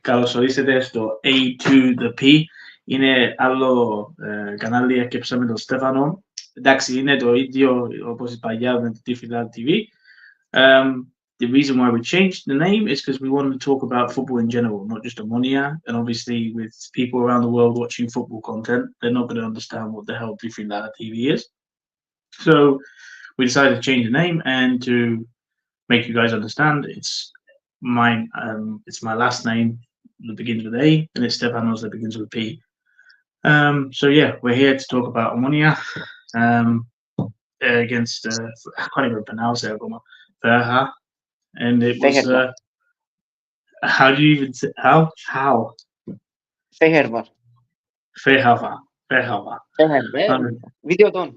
Καλώς ορίσατε στο A to the P. Είναι άλλο κανάλι, έκαψαμε τον Στέφανο. Εντάξει, είναι το ίδιο όπως παλιά με το Tifila TV. The reason why we changed the name is because we wanted to talk about football in general, not just Omonoia. And obviously, with people around the world watching football content, they're not going to understand what the hell Tifila TV is. So we decided to change the name and to make you guys understand. It's my last name that begins with A, and it's Stefano's that begins with P. So yeah, we're here to talk about Omonia against I can't even pronounce it. Fehevar, and it was how do you even say how Fehervar. Fehevar. Video done.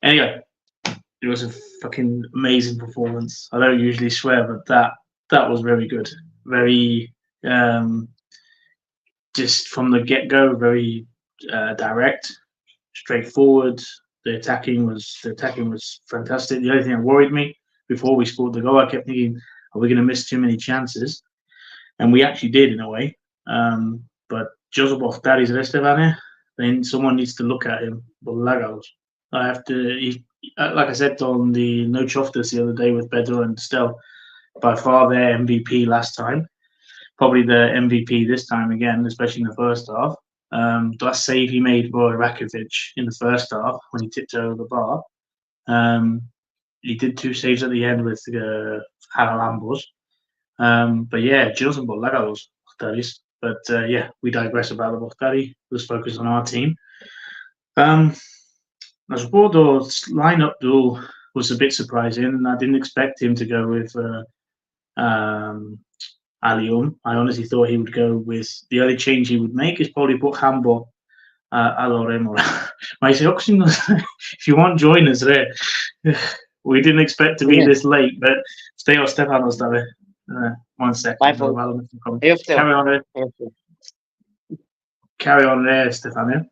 Anyway, it was a fucking amazing performance. I don't usually swear, but that was very good. Very just from the get-go, very direct, straightforward. The attacking was fantastic. The only thing that worried me before we scored the goal, I kept thinking, are we going to miss too many chances? And we actually did in a way. But Joseph Oftari's Stefano, then someone needs to look at him. I have to, like I said on the No Choftas the other day with Pedro and Stel, by far their MVP last time. Probably the MVP this time again, especially in the first half. That save he made for Rakovic in the first half when he tipped over the bar. He did 2 saves at the end with Haralambos. But yeah, Johnson Bolagalos, but yeah, we digress about the Bohtari. Let's focus on our team. Nasbordo's lineup duel was a bit surprising. I didn't expect him to go with Alium. I honestly thought he would go with the only change he would make is probably put Hambo Aloremo. If you want, join us there. We didn't expect to be this late, but stay on Stefano's there. 1 second. Carry on there, Stefano.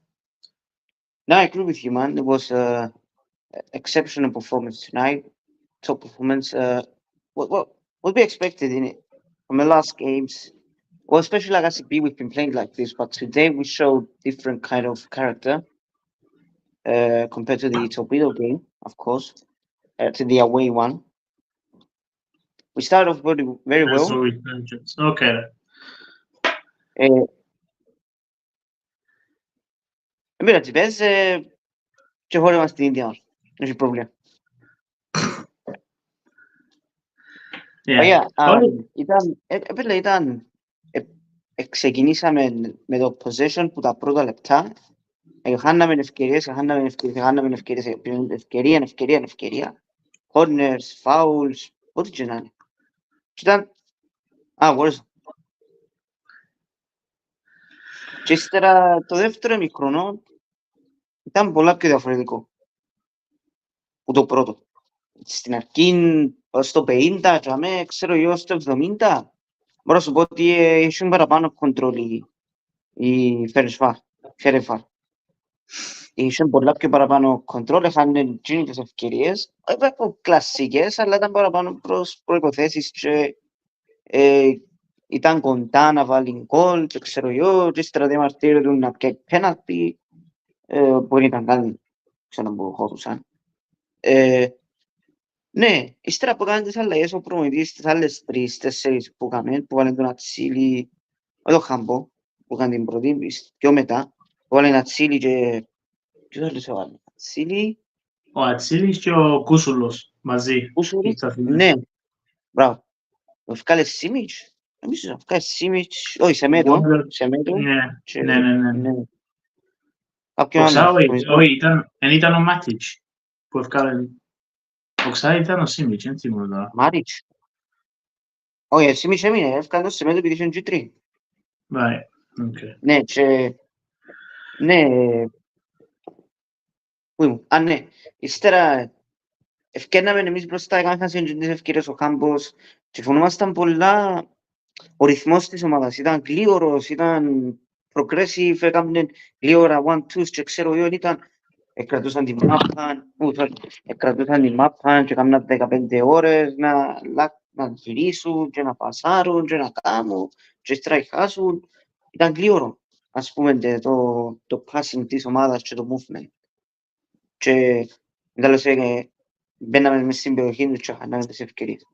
No, I agree with you, man. It was exceptional performance tonight. Top performance. What we expected in it from the last games. Well, especially like ACB, we've been playing like this, but today we showed different kind of character compared to the Torpedo game, of course, to the away one. We started off very well. Okay. Δεν πειράζει, πες και χώρε μας την ίδια ώρα. Δεν έχει πρόβλημα. Ξεκινήσαμε με το possession που τα πρώτα λεπτά. Χάναμε ευκαιρίες. Ευκαιρία. Corners, fouls, ό,τι και να είναι. Ήταν... μπορούσα. Και ύστερα το δεύτερο ημιχρονό ήταν πολλά πιο διαφορετικό που το πρώτο. Στην αρχή, στο 50, ξέρω εγώ στο 70, μπορώ να σου πω ότι είχαν παραπάνω κοντρόλ η Fehervar. Είχαν πολλά πιο παραπάνω κοντρόλ, είχαν τις ευκαιρίες, κλασσικές, αλλά ήταν παραπάνω προς προϋποθέσεις και ήταν κοντά να βάλει γκολ και ξέρω εγώ, και ύστερα διαμαρτύρονταν να πιάει πέναλτι, που ήταν κάτι, ξέρω που χώθουσαν. Ναι, ύστερα από κάνει τις αλλαγές ο προμηθείς τις άλλες 3-4 που έκαμε, που βάλει τον Ατσίλη, όχι το Χάμπο, που έκανε την πρώτη, πιο μετά, που βάλει τον Ατσίλη και... Ποιος άλλος έβαλε, Ατσίλη... Ο Ατσίλης και ο Κούσουλος μαζί. Κούσουλος, ναι, μπράβο. Βγάλε Σίμιτς. Νομίζω να βγάλει Σίμιτς, όχι, σε μέτρο. Ναι. Όχι, ήταν ο Μάτιτς που βγάλε. Ο Ξάρι ήταν ο Σίμιτς, δεν θυμούμαι τώρα. Μάτιτς. Όχι, ο Σίμιτς έμεινε, έφκανε σε μέτρο επειδή είχε G3. Right, okay. Ναι, και... Ναι. Πού ήμουν, ναι. Ύστερα ευκαιρνάμε εμείς μπροστά, έκαναν τις ευκαιρίες ο Κάμπος και φωνούμασταν πολλά. Ο ρυθμός της ομάδας ήταν γλίωρος, ήταν progressive, έκαναν γλίωρα 1-2 και ξέρω εγώ ήταν κρατούσαν την μάπα και έκαναν 15 ώρες να γυρίσουν και να πασάρουν και να κάνουν και στραϊκάσουν. Ήταν γλύωρο, ας πούμε, το passing της ομάδας και το movement. Και τέλος μπαίναμε μες στην περιοχή τους και χάναμε τις ευκαιρίες.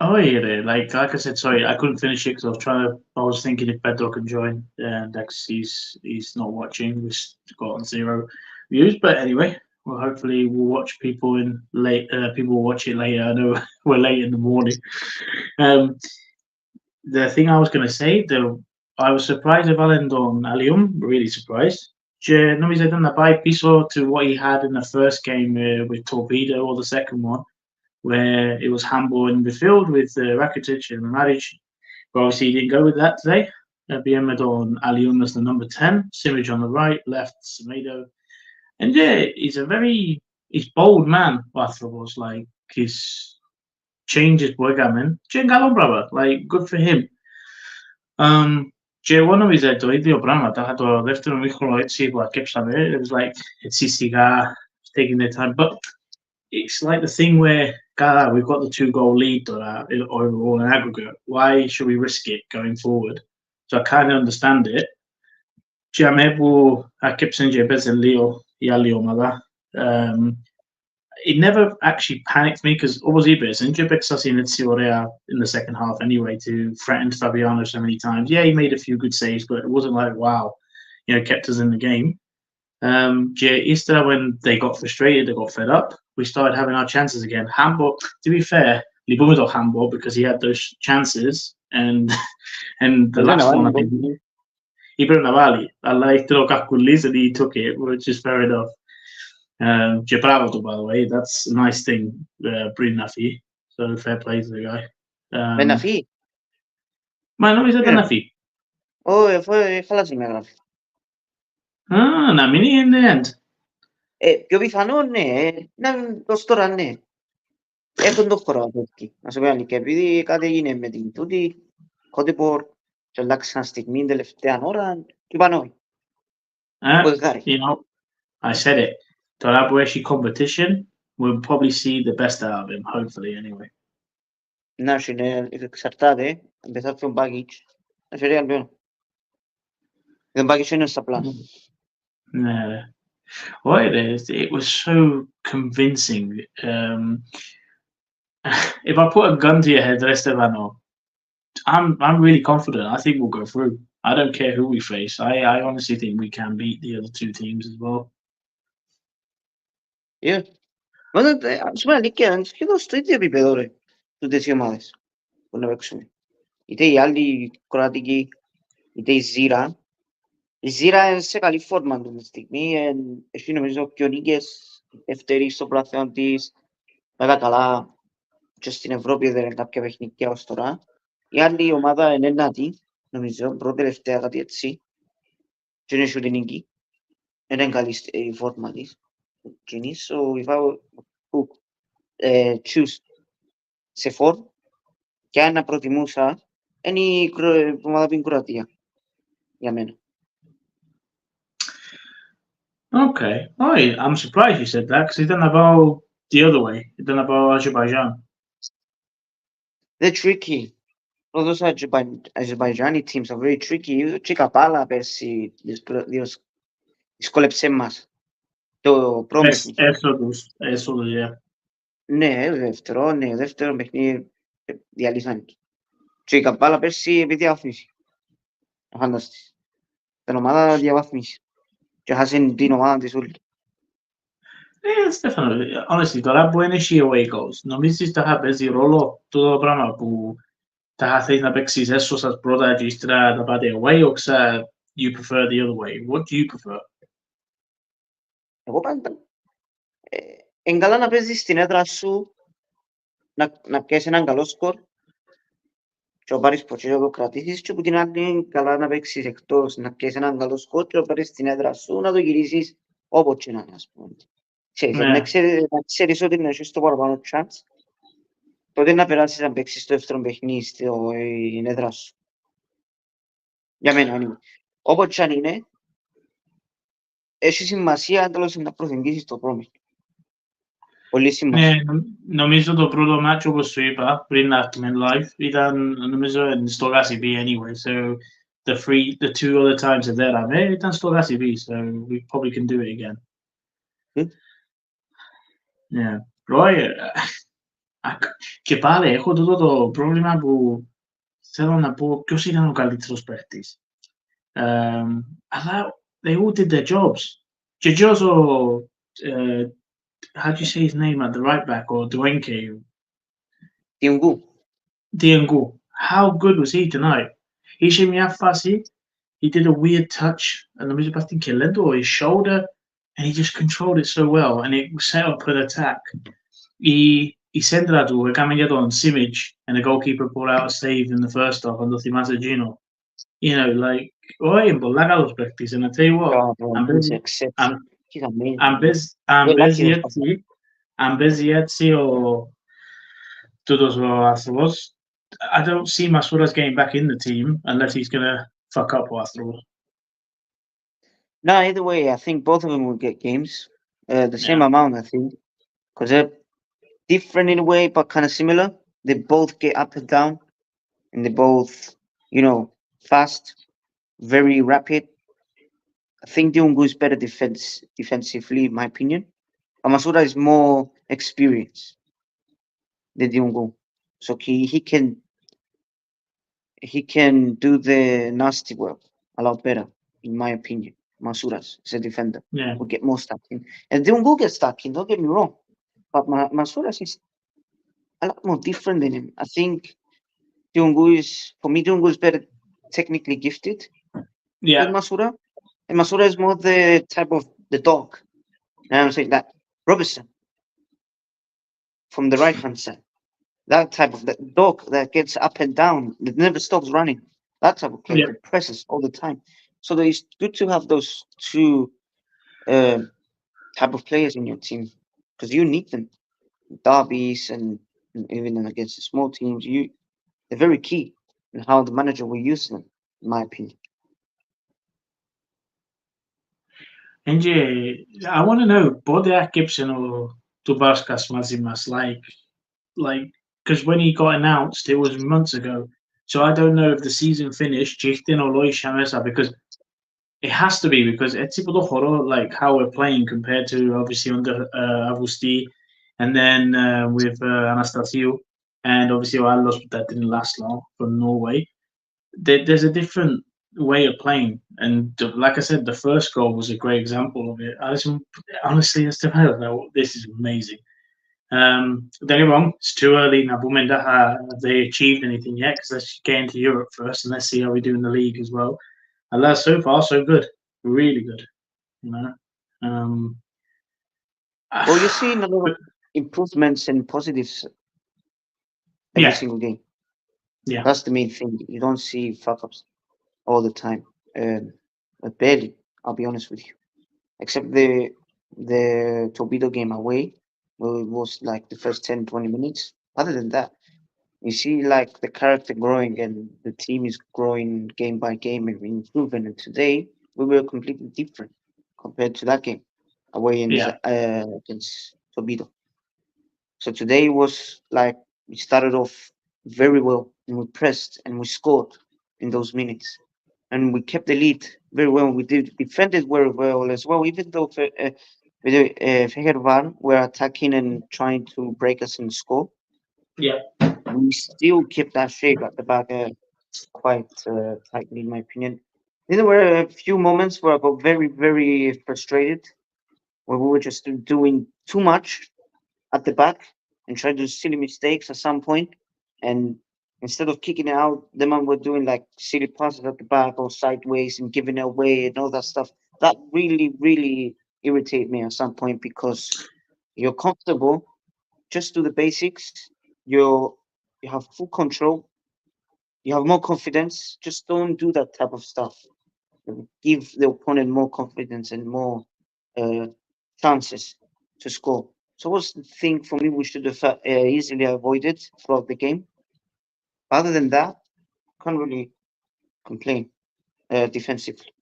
Oh yeah, like I said, sorry, I couldn't finish it because I was thinking if Bedrock can join, and he's not watching. We've got 0 views, but anyway, well, hopefully we'll watch people in late. People will watch it later. I know we're late in the morning. Um, the thing I was going to say, I was surprised of Alendon Alium, really surprised. No, he's done the bye piso to what he had in the first game with Torpedo or the second one, where it was handball in the field with Rakitic and Maric. But obviously, he didn't go with that today. Biemedon Alium as the number 10, Simic on the right, left Semedo. And yeah, he's bold man, Bathros. Like, his changes Boygamen. Jengalon brother, like, good for him. Και εγώ νόμιζα το ίδιο πράγμα. Το δεύτερο μήχρονο έτσι που ακέψαμε, it was like, έτσι σιγά, taking their time. But it's like the thing where, God, we've got the 2-goal lead overall in aggregate. Why should we risk it going forward? So I kind of understand it. Και αμέσως ακέψαν και παίζαν λίγο ομάδα. It never actually panicked me because obviously Injured because in in the second half anyway to threaten Fabiano so many times. Yeah, he made a few good saves, but it wasn't like wow, kept us in the game. Easter when they got frustrated, they got fed up. We started having our chances again. Handball, to be fair, Libumido handball because he had those chances and the last one I think he put Navali. I liked Kakulis and he took it, which is fair enough. Bravo, by the way, that's a nice thing, Bryn Nafi. So fair play to the guy. Benafi. Μα νόμιζα ήταν Nafi. Χαλάσει με γράφει. Να μείνει in the end. Πιο πιθανό, ναι. Να δώσ' τώρα, ναι. Έχουν το χώρο εκεί. Να σου πω αλήθεια, επειδή κάτι έγινε με την τούτη, Κότεπορ, και αλλάξαν στιγμή τελευταία ώρα, και είπαν όχι. You know, I said it. Τώρα που έχει competition, we'll probably see the best out of him, hopefully, anyway. Να, εξαρτάται, αν δεν θα έρθει ο Μπάκιτς, να φέρει άλλο. Δεν Μπάκιτς είναι στα πλάνα. Ναι. Well, it was so convincing. If I put a gun to your head, Stefano, I'm really confident. I think we'll go through. I don't care who we face. I honestly think we can beat the other two teams as well. Yeah. Ας πούμε αλήθεια, σχεδόν στο ίδιο επίπεδο, ρε, τούτες οι ομάδες που να παίξουμε. Είτε η άλλη Κροατική, είτε η Ζήρα. Η Ζήρα είναι σε καλή φόρμα αυτή τη στιγμή. Έχει νομίζω πιο νίκες, δεύτερη στο πλαθέον της. Väga καλά και στην Ευρώπη δεν είναι κάποια παιχνίδια ως τώρα. Η άλλη ομάδα είναι ενάτη, νομίζω, πρώτη τελευταία κάτι έτσι. Και είναι ούτε νίκη. Είναι καλή η φόρμα της. So if I would choose σε φόρ, και αν να προτιμούσα, είναι η ομάδα που είναι Κροατία, για μένα. Okay. Oh, I'm surprised you said that because he didn't about the other way. He didn't about Azerbaijan. They're tricky. All those Azerbaijani teams are very tricky. Τσικαπάλα πέρσι δυσκόλεψε μας το πρώτο παιχνίδι. Έσοδος, yeah. Ναι, δεύτερο παιχνίδι διαλύσαν. Τσικαπάλα πέρσι επί διαβάθμιση. Φανταστείς. Την ομάδα διαβάθμιση. Και χάσαν την ομάδα της όλη. Yeah, Stefano, honestly, τώρα που είναι οι away goals, νομίζεις θα παίζει ρόλο το πράγμα που θα θέλεις να παίξεις έσωσας πρώτα και ύστερα να πάτε away, or you prefer the other way? What do you prefer? Εγώ πάντα είναι καλά να παίζεις στην έδρα σου, να πιάσεις έναν καλό σκορ και να πάρεις ποτσί να το κρατήσεις και που την άλλη είναι καλά να παίξεις εκτός, να πιάσεις έναν καλό σκορ και να πάρεις στην έδρα σου, να το γυρίσεις όποτε να είναι, ας πούμε. Να ξέρεις ότι να έχεις το παραπάνω chance, τότε να περάσεις να παίξεις το δεύτερο παιχνίδι στην έδρα σου. Για μένα είναι. Όποτε αν είναι, έχει σημασία τέλος να προσεγγίσεις το πρόβλημα. Πολύ σημασία. Ναι, νομίζω το πρώτο μάτσο όπως σου είπα πριν να έρθουμε live ήταν νομίζω στο Γασιμπή anyway, so the two other times that there ήταν στο Γασιμπή, so we probably can do it again. Good. Yeah. Right. Και πάλι έχω το πρόβλημα που θέλω να πω ποιος ήταν ο καλύτερος παίχτης. Αλλά they all did their jobs. Και ο how do you say his name at the right back or Duenke? Diangu. How good was he tonight? Είχε μια φάση, he did a weird touch and νομίζω πας και λέντο his shoulder and he just controlled it so well and it set up an attack. Η σέντρα του έκαμε για τον Simic and the goalkeeper pulled out a save in the first half and το θυμάσαι Gino. You know, like, είναι πολλά καλός παίκτης and I tell you what, αν παίζει έτσι τούτος ο άνθρωπος, I don't see Masouras getting back in the team unless he's going to fuck up ο άνθρωπος. No, either way, I think both of them will get games. The same amount, I think. Because they're different in a way, but kind of similar. They both get up and down. And they both, fast, very rapid. I think Diongu is better defensively, in my opinion. But Masura is more experienced than Diongu. So he can do the nasty work a lot better, in my opinion. Masuras is a defender. Yeah. Will get more stuck in. And Diongu gets stuck in, don't get me wrong. But Masuras is a lot more different than him. I think Diongu is better technically gifted than Masura. And Masura is more the type of the dog. And I'm saying that Robertson from the right hand side. That type of the dog that gets up and down, that never stops running. That type of player that presses all the time. So it's good to have those two type of players in your team because you need them. Derbies and even against the small teams, they're very key in how the manager will use them, in my opinion. And I want to know, πότε άκυψε του Μπάσκας μαζί μας, like, because when he got announced, it was months ago. So I don't know if the season finished, because it has to be, because it's like how we're playing compared to obviously under Avusti and then with Anastasiou and obviously Allos, that didn't last long from Norway. There's a different way of playing, and like I said, the first goal was a great example of it. Honestly, this is amazing. Don't get me wrong, it's too early. Nabumenda have they achieved anything yet? Because let's get into Europe first, and let's see how we do in the league as well. And that's so far so good, really good. Well, you're seeing a lot of improvements and positives every single game. Yeah, that's the main thing. You don't see fuck ups all the time. But barely, I'll be honest with you. Except the Torpedo game away, where it was like the first 10-20 minutes. Other than that, you see like the character growing and the team is growing game by game and improving. And today we were completely different compared to that game away against Torpedo. So today was like we started off very well and we pressed and we scored in those minutes. And we kept the lead very well. We defended very well as well, even though Fehervar were attacking and trying to break us and score. Yeah. We still kept that shape at the back quite tightly, in my opinion. Then there were a few moments where I got very, very frustrated, where we were just doing too much at the back and tried to do silly mistakes at some point. And instead of kicking it out, the man were doing like silly passes at the back or sideways and giving it away and all that stuff. That really, really irritated me at some point because you're comfortable, just do the basics. You have full control. You have more confidence. Just don't do that type of stuff. Give the opponent more confidence and more chances to score. So what's the thing for me we should have easily avoided throughout the game? Other than that, can't really complain defensively.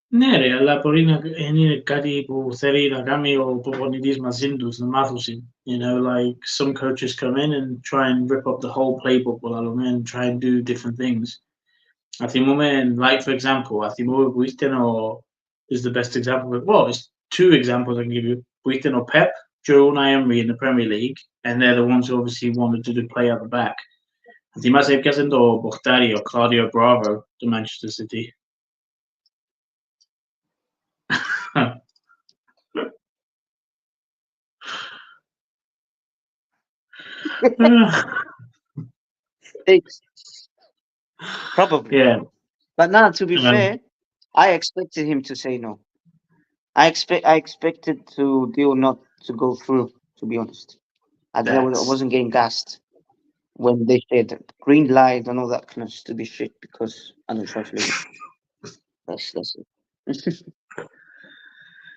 Ναι, ρε, αλλά μπορεί να είναι κάτι που θέλει να κάνει ο προπονητής μαζί τους, να μάθουν. You know, like some coaches come in and try and rip up the whole playbook, and try and do different things. I think moment, like for example, I think Buiteno is the best example. Well, it's two examples I can give you. Buiteno Pep, Joe and Emery in the Premier League, and they're the ones who obviously wanted to do play at the back. I think Masip Casendo, Bohtari or Claudio Bravo to Manchester City. Thanks. Probably. Yeah. But now, to be fair, I expected him to say no. I expected the deal not to go through, to be honest. I wasn't getting gassed when they said green light and all that kind of stupid shit because I don't trust me. That's it.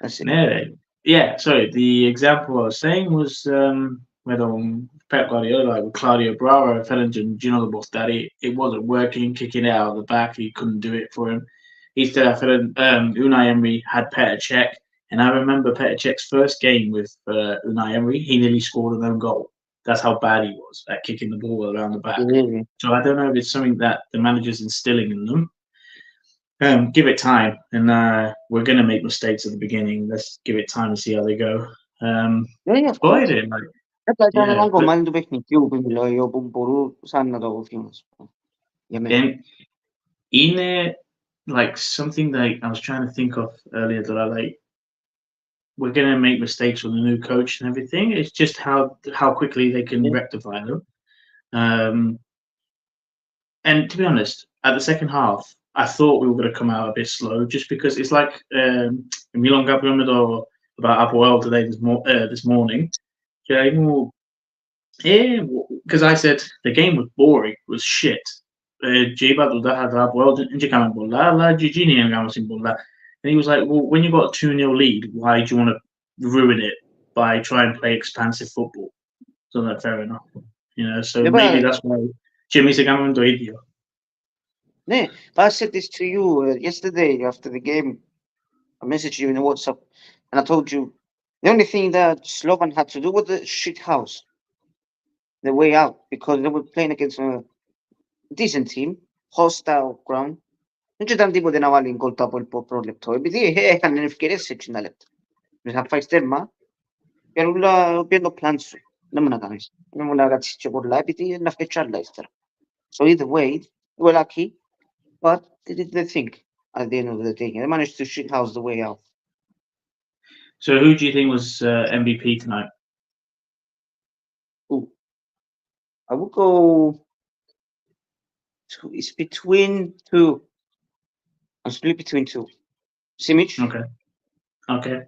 That's it. Yeah, sorry. The example I was saying was with Pep Guardiola, with Claudio Bravo, Fellinger, Gino Bostari. It wasn't working, kicking it out of the back. He couldn't do it for him. Instead, Unai Emery had Petr Cech, and I remember Petr Cech's first game with Unai Emery. He nearly scored an own goal. That's how bad he was at kicking the ball around the back. Yeah. So I don't know if it's something that the manager's instilling in them. Give it time, and we're going to make mistakes at the beginning. Let's give it time to see how they go. Yeah, of course. Yeah, and like something that I was trying to think of earlier that I like. We're going to make mistakes with the new coach and everything. It's just how quickly they can rectify them. And to be honest, at the second half, I thought we were going to come out a bit slow, just because it's like Milan Gabriel about Apoel today this morning. Because I said the game was boring, was shit. And he was like, well, when you got a 2-0 lead, why do you want to ruin it by trying to play expansive football? So that's fair enough. So maybe that's why Jimmy Segaman do it. Yeah, but I said this to you yesterday after the game. I messaged you in WhatsApp, and I told you the only thing that Slovan had to do was the shit house, the way out, because they were playing against a decent team, hostile ground. Δεν ήταν τίποτε να βάλει γκολ το από πρώτο λεπτό, επειδή έκανε ευκαιρίες σε 60 λεπτά. Θα φάει στέρμα, και όλα πιέν το πλάν σου. Δεν μου να κάνεις. Δεν μου να κάτσεις και πολλά, επειδή να φάει τσάρλα ύστερα. So either way, they were lucky, but they did the thing at the end of the day. They managed to shit house the way out. So who do you think was MVP tonight? Ooh. I would go. It's between two. I'm split between two. Simic. Okay.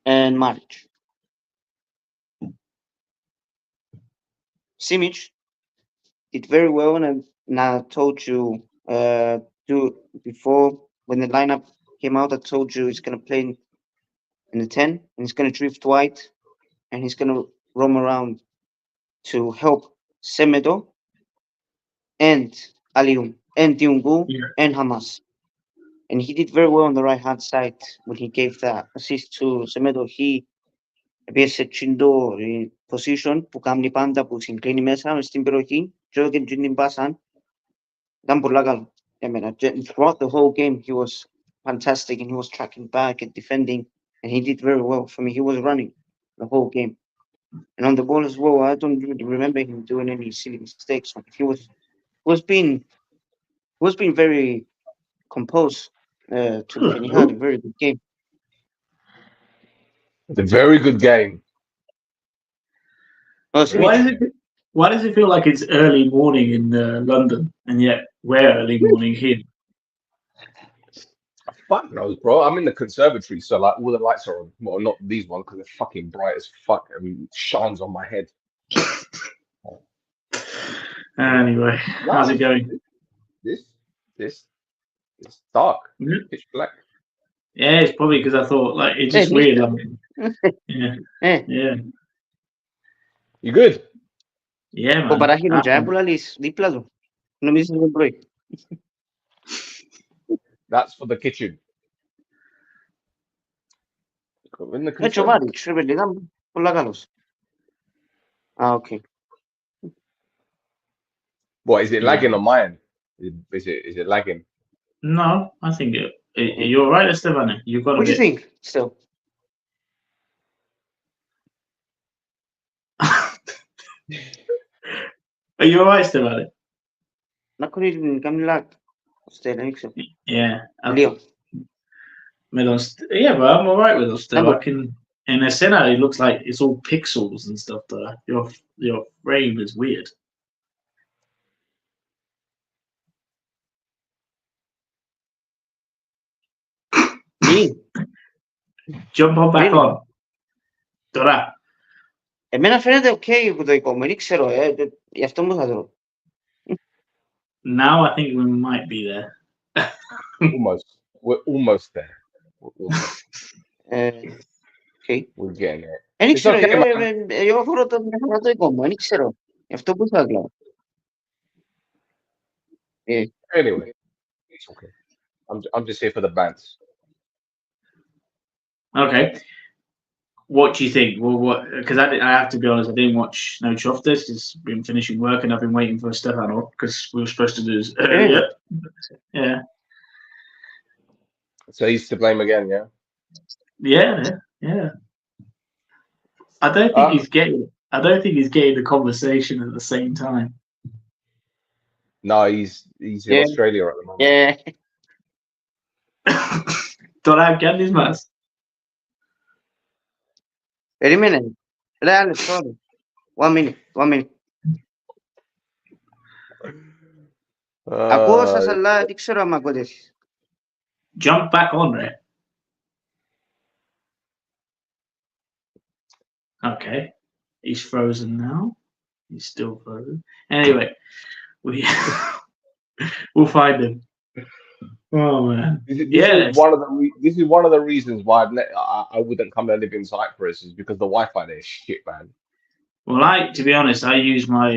And Maric. Simic did very well, and I told you before when the lineup came out, I told you he's gonna play in the 10, and he's gonna drift wide, and he's gonna roam around to help Semedo and Alium and Diungu and Hamas. And he did very well on the right hand side when he gave that assist to Semedo. He έπιασε τσιντό position που κάνει πάντα που συγκλίνει μέσα στην περιοχή και όταν την πάσαν ήταν πολλά καλό για μένα. Throughout the whole game he was fantastic and he was tracking back and defending and he did very well. For me, he was running the whole game. And on the ball as well, I don't really remember him doing any silly mistakes. He was being very composed and he had a very good game. It's a very good game. Why does it feel like it's early morning in London and yet we're early morning here? Fuck knows, bro. I'm in the conservatory, so like all the lights are on. Well, not these ones because they're fucking bright as fuck. I mean, it shines on my head. Anyway, how's it going? This dark. Pitch black. Yeah, it's probably because I thought like it's just weird. Yeah. You good? Yeah, Το man. παράχει του τζάι που λαλείς δίπλα του. Νομίζεις είναι πρωί. That's for the kitchen. In the Giovanni, conservative. ci vediamo con la Galos. Ah, okay. What is it Yeah. lagging on mine? Is it lagging? No, I think you're right, Stefano. You've got a What do you bit. think, still? Are you alright, Stefano? Ma con il Camilla Stellix. Yeah. Leo. Yeah, but I'm alright with us still. Number. I can. In a center, it looks like it's all pixels and stuff. Though your frame is weird. Lì. Jump on back Really? on. Τώρα. Εμένα φαίνεται ok που το εικόμουν, δεν ξέρω, γι' αυτό μου θα δω. Now I think we might be there. Almost. We're almost there. We're almost. Ok. We're getting there. Δεν It's ξέρω, okay, man. εγώ φορώ το μηχανό το εικόμουν, δεν ξέρω. Γι' αυτό που θα δω. Anyway, it's okay. I'm just here for the bands. Okay. What do you think? Well, what? Because I have to be honest, I didn't watch No Choftis. It's been finishing work, and I've been waiting for Stefano because we were supposed to do this earlier. Yeah. So he's to blame again, yeah? Yeah. I don't think he's getting. I don't think he's getting the conversation at the same time. No, he's in Australia at the moment. Yeah. Don't have candies, man. Περίμενε. Ρε, sorry. 1 minute. Ακούω σας, αλλά δεν ξέρω αν μ' ακούτε εσείς. Jump back on there. Okay. He's frozen now. He's still frozen. Anyway, we'll find him. Oh man. This is one of the reasons why I wouldn't come and live in Cyprus is because the Wi-Fi there is shit, man. Well, to be honest, I use my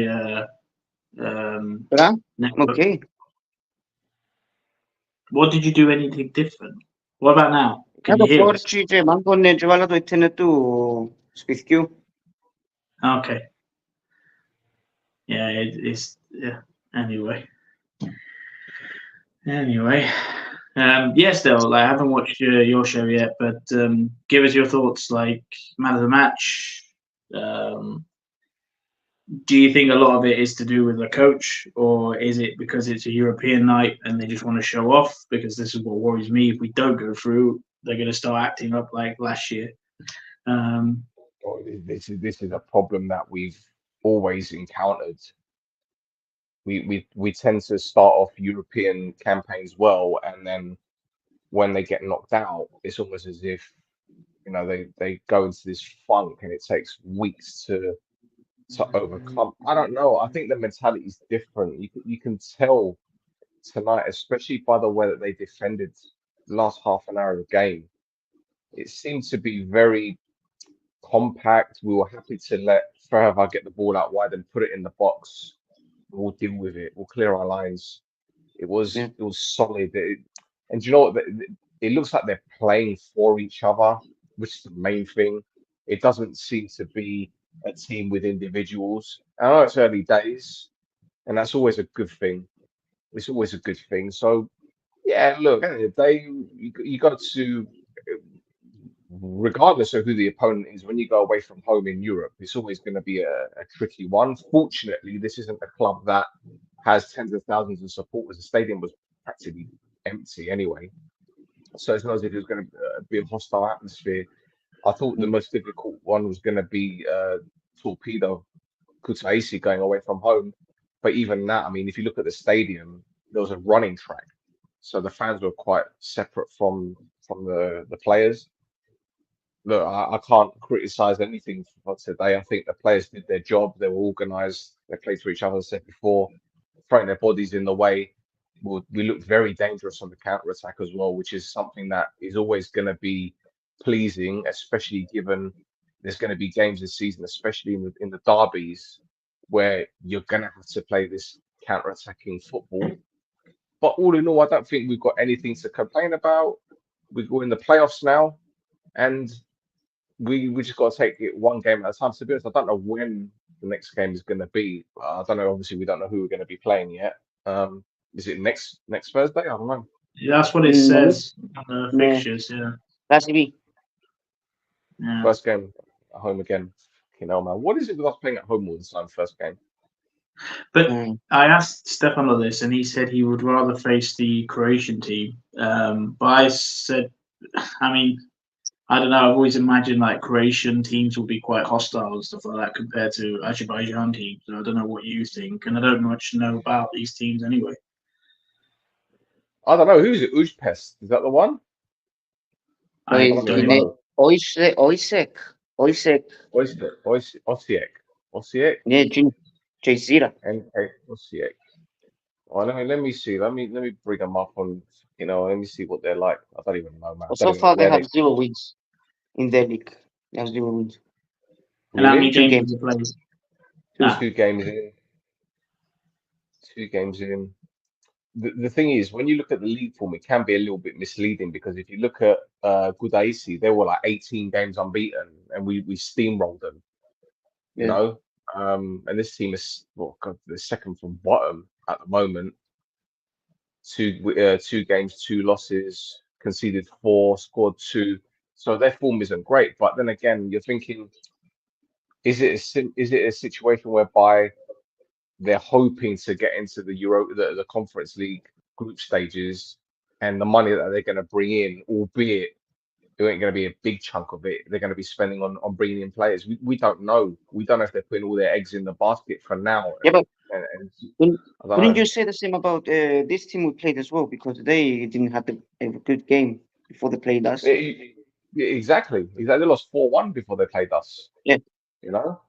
network. Okay. What did you do anything different? What about now? Can you hear us? Και μάγκωνε και βάλα το internet του σπιτιού. Okay. Yeah, it's yeah. Anyway. Yes, Del. I haven't watched your show yet, but give us your thoughts. Like man of the match. Do you think a lot of it is to do with the coach, or is it because it's a European night and they just want to show off? Because this is what worries me. If we don't go through, they're going to start acting up like last year. This is a problem that we've always encountered. We tend to start off European campaigns well, and then when they get knocked out, it's almost as if they go into this funk, and it takes weeks to overcome. I don't know. I think the mentality is different. You can tell tonight, especially by the way that they defended the last half an hour of the game. It seemed to be very compact. We were happy to let Fehervar get the ball out wide and put it in the box. We'll deal with it. We'll clear our lines. It was solid. And do you know what? It looks like they're playing for each other, which is the main thing. It doesn't seem to be a team with individuals. I know it's early days, and that's always a good thing. It's always a good thing. So, yeah, look, at the end of the day, you got to, regardless of who the opponent is, when you go away from home in Europe, it's always going to be a tricky one. Fortunately, this isn't a club that has tens of thousands of supporters. The stadium was practically empty anyway. So it's not as if it was going to be a hostile atmosphere. I thought the most difficult one was going to be Torpedo Kutaisi going away from home. But even that, I mean, if you look at the stadium, there was a running track. So the fans were quite separate from the players. Look, I can't criticize anything for today. I think the players did their job. They were organised. They played for each other, as I said before, throwing their bodies in the way. We looked very dangerous on the counter attack as well, which is something that is always going to be pleasing, especially given there's going to be games this season, especially in the derbies, where you're going to have to play this counter attacking football. But all in all, I don't think we've got anything to complain about. We're in the playoffs now, and we just got to take it one game at a time. To be honest, I don't know when the next game is going to be. I don't know. Obviously, we don't know who we're going to be playing yet. Is it next Thursday? I don't know. Yeah, that's what it No. says on the fixtures. Yeah. That's me. Yeah. First game at home again. You know, man. What is it with us playing at home all the time? First game. But Mm. I asked Stefano this, and he said he would rather face the Croatian team. But I said, I mean, I don't know. I've always imagined like Croatian teams will be quite hostile and stuff like that compared to Azerbaijan teams. So I don't know what you think, and I don't much know about these teams anyway. I don't know. Who's it? Ujpest. Is that the one? No, I I it's don't don't even know. know. Oisek. Osiek. Yeah, Jazira. NK Osiek. Oh, let me see. Let me bring them up on. Let me see what they're like. I don't even know, man. I Well, don't so even know far, they where have they 0 wins in their league. They have 0 wins. And how many really. games have they played? Ah, 2 games in. 2 games in. The thing is, when you look at the league form, it can be a little bit misleading because if you look at Gudaisi, they were like 18 games unbeaten, and we steamrolled them. You Yeah. know, and this team is the second from bottom at the moment. 2 games, 2 losses, conceded 4, scored 2. So their form isn't great. But then again, you're thinking, is it a situation whereby they're hoping to get into the Conference League group stages, and the money that they're going to bring in, albeit it ain't going to be a big chunk of it, they're going to be spending on bringing in players. We don't know. We don't know if they're putting all their eggs in the basket for now. Yeah, but And I don't couldn't know. you say the same about this team we played as well? Because they didn't have a good game before they played us. Exactly. They lost 4-1 before they played us. Yeah. You know,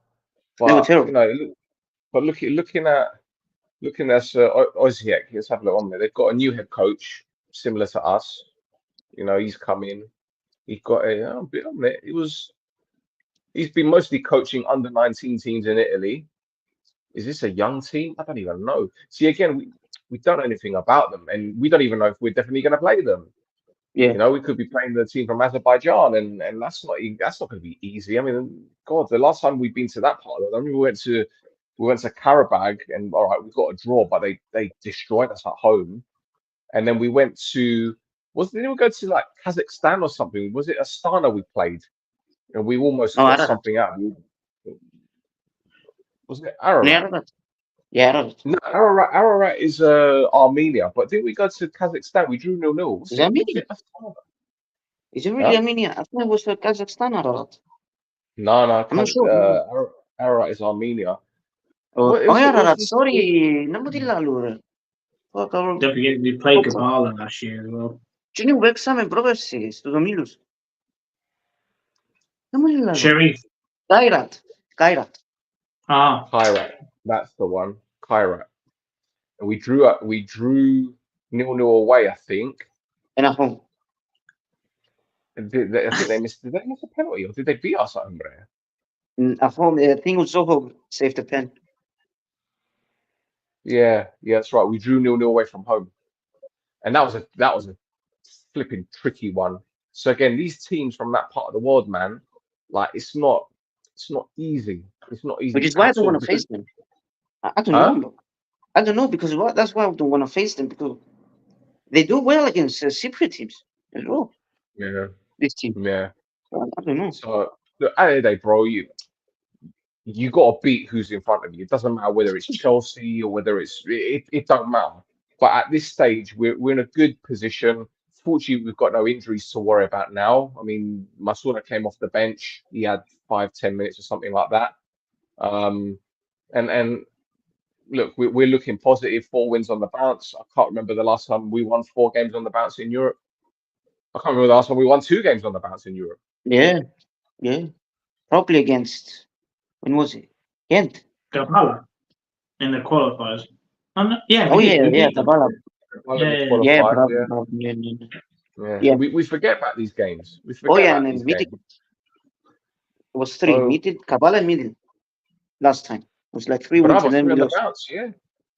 They were but terrible. but looking at Oziek, let's have a look on there. They've got a new head coach, similar to us. He's come in. He got a bit on it. He's been mostly coaching under 19 teams in Italy. Is this a young team? I don't even know. See, again, we don't know anything about them, and we don't even know if we're definitely going to play them. Yeah. We could be playing the team from Azerbaijan, and that's not going to be easy. I mean, God, the last time we've been to that part, I remember we went to Karabag, and all right, we got a draw, but they destroyed us at home. And then we went to didn't we go to like Kazakhstan or something? Was it Astana we played? And we almost No, got Ararat. something out. Was it Ararat? Ararat. Yeah, Ararat. No, Ararat is Armenia, but didn't we go to Kazakhstan? We drew 0-0. Was Is it Armenia? Astana? Is it really Huh? Armenia? I thought it was Kazakhstan, Ararat. No, I'm not sure. Ararat is Armenia. Oh, What it was, Ararat. this, Sorry. Non mo dillalure. don't forget we played Kabbalah last year as well. Ce nu vex examen profesi, Studomilus. Non mo dillalure. Sharif. Kairat. Ah, Kairat. That's the one. Kairat. And we drew 0-0 away, I think. And at home. I think they missed. Did they miss a penalty, or did they beat us at home there? At home, I think Zoho saved the pen. Yeah, that's right. We drew 0-0 away from home, and that was a flipping tricky one. So again, these teams from that part of the world, man, like it's not easy. It's not easy. Which is why I don't want to because- face them. I don't Huh? know. I don't know because that's why I don't want to face them because they do well against Cypriot teams as well. Yeah, This team. yeah. I don't know. So look, at the end of the day, bro, you got to beat who's in front of you. It doesn't matter whether it's Chelsea or whether it don't matter. But at this stage, we're in a good position. Fortunately, we've got no injuries to worry about now. I mean, Masuna came off the bench. He had 5-10 minutes or something like that. And look, we're looking positive. 4 wins on the bounce. I can't remember the last time we won 4 games on the bounce in Europe. I can't remember the last time we won 2 games on the bounce in Europe. Yeah. Probably against, when was it? Ghent. Kabbalah in the qualifiers. Yeah. Oh, we did. yeah, We beat them. Kabbalah. Yeah. Yeah. So we forget about these games. We forget Oh, yeah, about and these then games. it was 3. So- Meeted Kabbalah and Middle last time. It was like 3 wins Bravo, and then 3 we on the lost. bounce, yeah.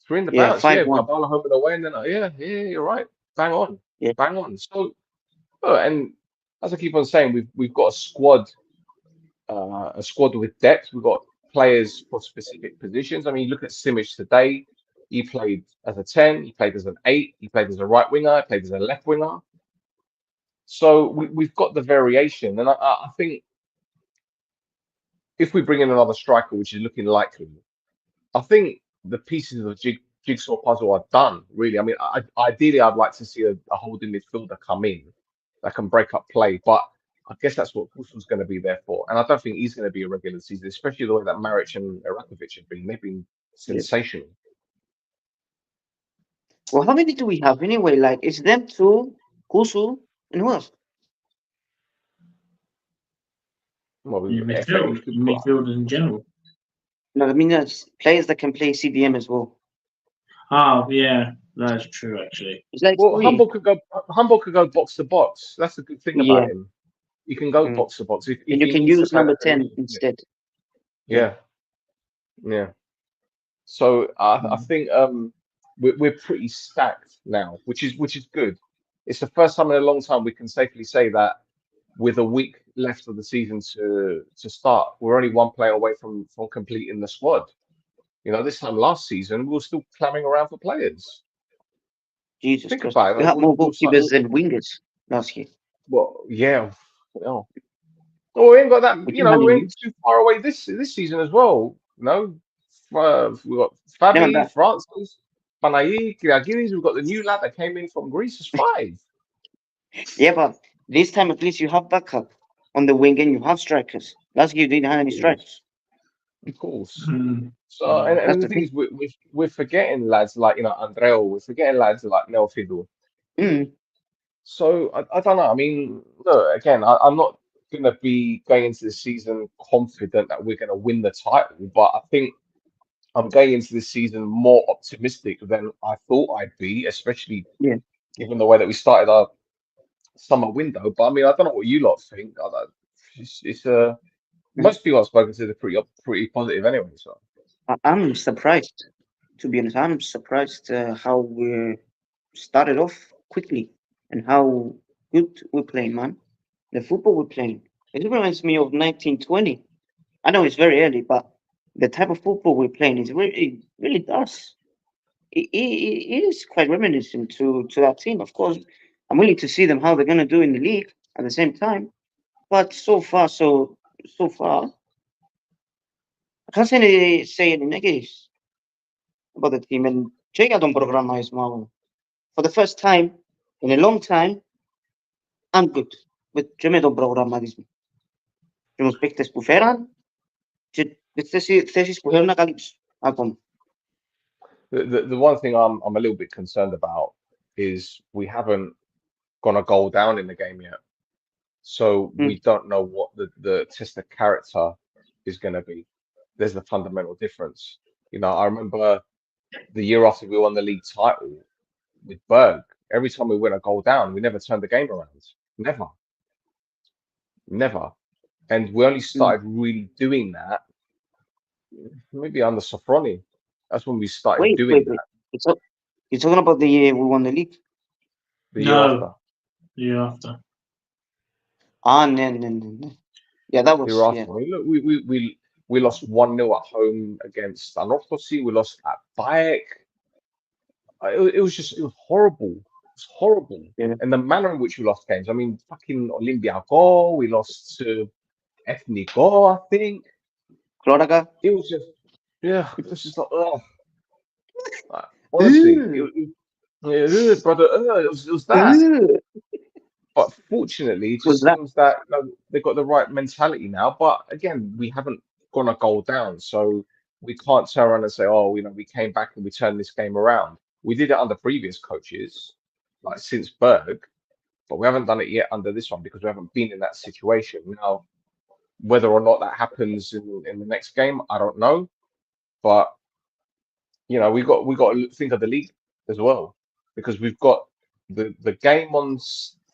3 in the Yeah, bounce, yeah. 5-1. Kabbalah home and away, and then yeah, you're right. Bang on. Yeah. Bang on. So and as I keep on saying, we've got a squad a squad with depth. We've got players for specific positions. I mean, you look at Simic today. He played as a 10. He played as an 8. He played as a right winger. He played as a left winger. So we've got the variation, and I think if we bring in another striker, which is looking likely, I think the pieces of the jigsaw puzzle are done. Really, I mean, ideally, I'd like to see a holding midfielder come in that can break up play, but I guess that's what Kusul's going to be there for. And I don't think he's going to be a regular season, especially the way that Maric and Erakovic have been. They've been sensational. Well, how many do we have anyway? Like, it's them two, Kusu, and who else? Well, In effectively, midfield in general. No, I mean, that's players that can play CDM as well. Oh, yeah, that's true, actually. It's like well, three. Humble could go box to box. That's the good thing about him. He can go box to box. If And you he can needs to use play number that 10 position, instead. Yeah. So I think we're pretty stacked now, which is good. It's the first time in a long time we can safely say that with a week left of the season to start, we're only one player away from completing the squad. You know, this time last season we were still clamoring around for players. Jesus Think Christ. about it. We had more goalkeepers than wingers last year. Well, yeah. Oh, we ain't got that. We You didn't have know, we any ain't too far away this season as well. You know, we've got Fabi, that. Francis, Panayi, Kiriakidis. We've got the new lad that came in from Greece. It's 5. Yeah, but this time at least you have backup on the wing and you have strikers. Last year you didn't have any strikers. Of course. Mm. So, That's and the the thing thing. is, we're forgetting lads like, you know, Andreo. We're forgetting lads like Neofido. Mm. So, I don't know. I mean, look, again, I'm not going to be going into the season confident that we're going to win the title, but I think I'm going into this season more optimistic than I thought I'd be, especially given the way that we started our summer window. But I mean, I don't know what you lot think. It's most people I've spoken to are pretty positive anyway. So I'm surprised, to be honest. I'm surprised how we started off quickly and how good we're playing, man. The football we're playing. It reminds me of 1920. I know it's very early, but the type of football we're playing is really, really does. It is quite reminiscent to that team. Of course, I'm willing to see them how they're gonna do in the league at the same time. But so far, I can't say any negatives about the team. And check out on programa as well. For the first time in a long time, I'm good. Με με τον προγραμματισμό. Και τους παίκτες που φέραν και τις θέσεις που θέλουν να καλύψουν ακόμα. the one thing I'm a little bit concerned about is we haven't gone a goal down in the game yet. So we don't know what the test of character is going to be. There's the fundamental difference. You know, I remember the year after we won the league title with Berg, every time we win a goal down, we never turned the game around. Never. And we only started really doing that maybe under Sofroni. That's when we started doing that. You're talking about the year we won the league? The year after. The year after. No. Yeah, that was The year after. I mean, look, we lost 1-0 at home against Anorthosi. We lost at Bayek. It was horrible. It's horrible. Yeah. And the manner in which we lost games. I mean, fucking Olympiacos, we lost to Ethniko, I think. Kloraga. It was just, it was just like, ugh. Honestly, it was that. But fortunately, it just seems that they've got the right mentality now. But again, we haven't gone a goal down. So we can't turn around and say, oh, you know, we came back and we turned this game around. We did it under previous coaches, like since Berg, but we haven't done it yet under this one because we haven't been in that situation. Now, whether or not that happens in the next game, I don't know. But you know, we got to think of the league as well because we've got the game on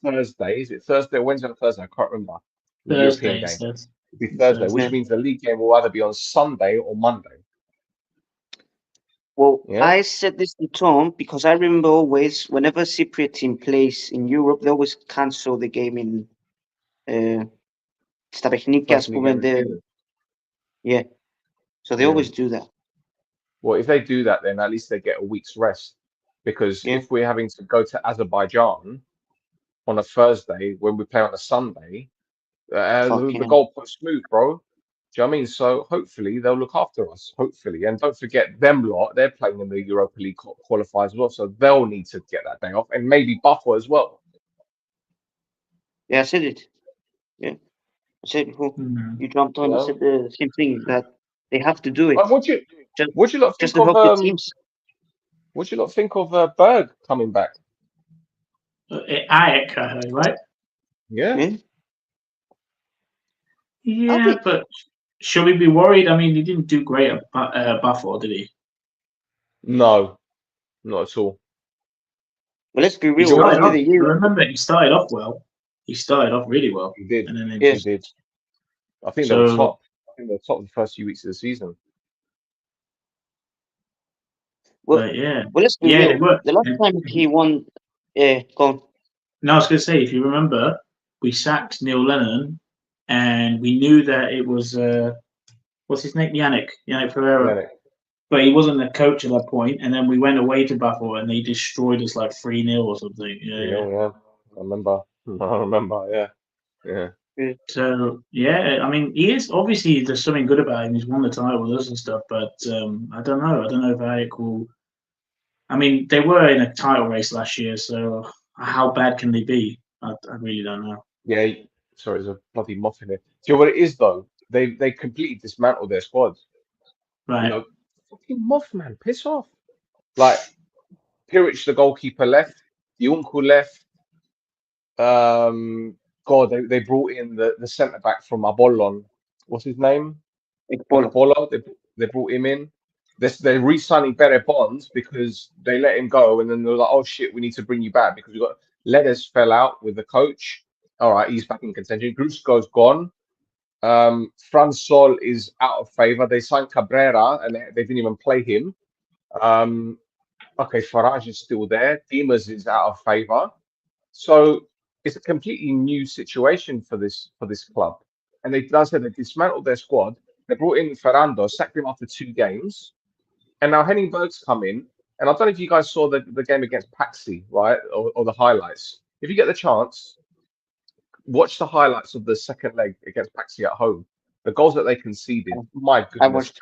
Thursday. Is it Thursday, Wednesday, or Thursday? I can't remember. The European game. It'll be Thursday, which means the league game will either be on Sunday or Monday. Well, I said this to Tom because I remember always whenever Cypriot team plays in Europe, they always cancel the game in Στα παιχνίδια, ας πούμε, yeah. So they always do that. Well, if they do that, then at least they get a week's rest. Because if we're having to go to Azerbaijan on a Thursday when we play on a Sunday, the goalposts move, bro. Do you know what I mean? So hopefully they'll look after us. Hopefully, and don't forget them lot. They're playing in the Europa League qualifiers as well, so they'll need to get that day off, and maybe Buffalo as well. Yeah, I said it. Yeah, I said before. You jumped on and said the same thing, that they have to do it. What do you lot think of what do you lot think of Berg coming back? Ajax, I heard, right? Yeah. Yeah, but should we be worried? I mean, he didn't do great at Buffalo, did he? No, not at all. But let's be real. Remember, he started off well. He started off really well. He did. And then He did. I think they were top. I think they were top the first few weeks of the season. Well, let's be real. The last time he won, go on. No, I was going to say, if you remember, we sacked Neil Lennon, and we knew that it was what's his name, Yannick Fehevar. But he wasn't the coach at that point, and then we went away to Buffalo, and they destroyed us like 3-0 or something. Yeah. I remember. Yeah. So I mean, he is obviously, there's something good about him. He's won the title with us and stuff, but I don't know. I don't know if Ajax will. I mean, they were in a title race last year, so how bad can they be? I really don't know. Yeah, sorry, there's a bloody moth in here. Do you know what it is though? They completely dismantled their squad. Right. You know, fucking moth, man, piss off. Like Piric, the goalkeeper, left. The uncle left. God, they brought in the centre back from Apollon. What's his name? Apollo. They brought him in. They're re-signing better bonds because they let him go, and then they're like, "Oh shit, we need to bring you back because we got Ledes fell out with the coach. All right, he's back in contention. Grusko's gone. Franz Sol is out of favor. They signed Cabrera, and they didn't even play him. Okay, Farage is still there. Dimas is out of favor. So it's a completely new situation for this club. And they dismantled their squad. They brought in Ferrando, sacked him after 2 games. And now Henning Berg's come in. And I don't know if you guys saw the game against Paxi, right? Or the highlights. If you get the chance, watch the highlights of the second leg against Paxi at home. The goals that they conceded, my goodness,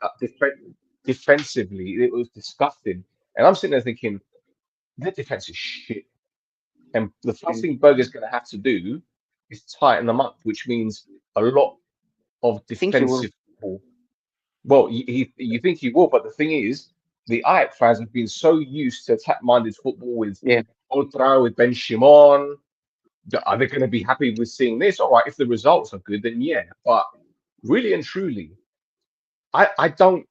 defensively, it was disgusting. And I'm sitting there thinking, their defense is shit. And the first thing Berger's going to have to do is tighten them up, which means a lot of defensive football. Well, you think he will, but the thing is, the Ajax fans have been so used to attack-minded football with Ultra, with Ben Shimon. Are they going to be happy with seeing this? All right, if the results are good, then yeah. But really and truly, I don't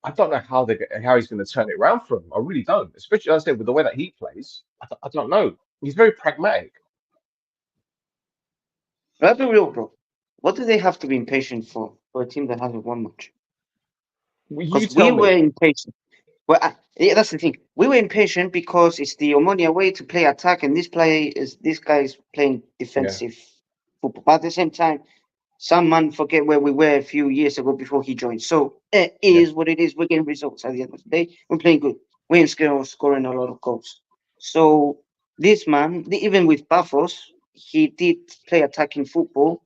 know how he's going to turn it around for him. I really don't. Especially, as I said, with the way that he plays, I don't know. He's very pragmatic. Let's be real, bro. What do they have to be impatient for a team that hasn't won much? Because we were impatient. Well, that's the thing. We were impatient because it's the Omonoia way to play attack, and this guy is playing defensive football. But at the same time, some man forget where we were a few years ago before he joined. So it is what it is. We're getting results at the end of the day. We're playing good. We're scoring a lot of goals. So this man, even with Pafos, he did play attacking football.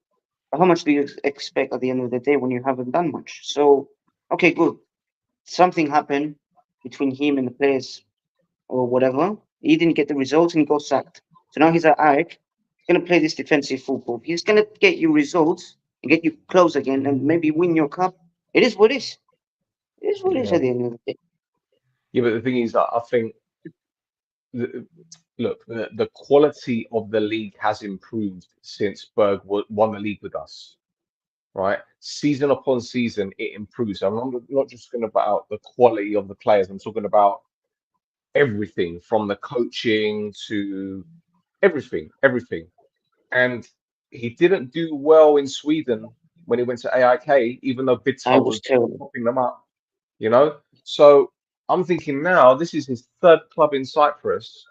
But how much do you expect at the end of the day when you haven't done much? So, okay, good. Something happened between him and the players or whatever. He didn't get the results and he got sacked. So now he's at Ajax. He's going to play this defensive football. He's going to get you results and get you close again and maybe win your cup. It is what it is. It is what it is at the end of the day. Yeah, but the thing is that I think, the quality of the league has improved since Berg won the league with us, right? Season upon season, it improves. I'm not just talking about the quality of the players. I'm talking about everything from the coaching to everything. And he didn't do well in Sweden when he went to AIK, even though Bitta was popping them up, you know? So I'm thinking now, this is his 3rd club in Cyprus,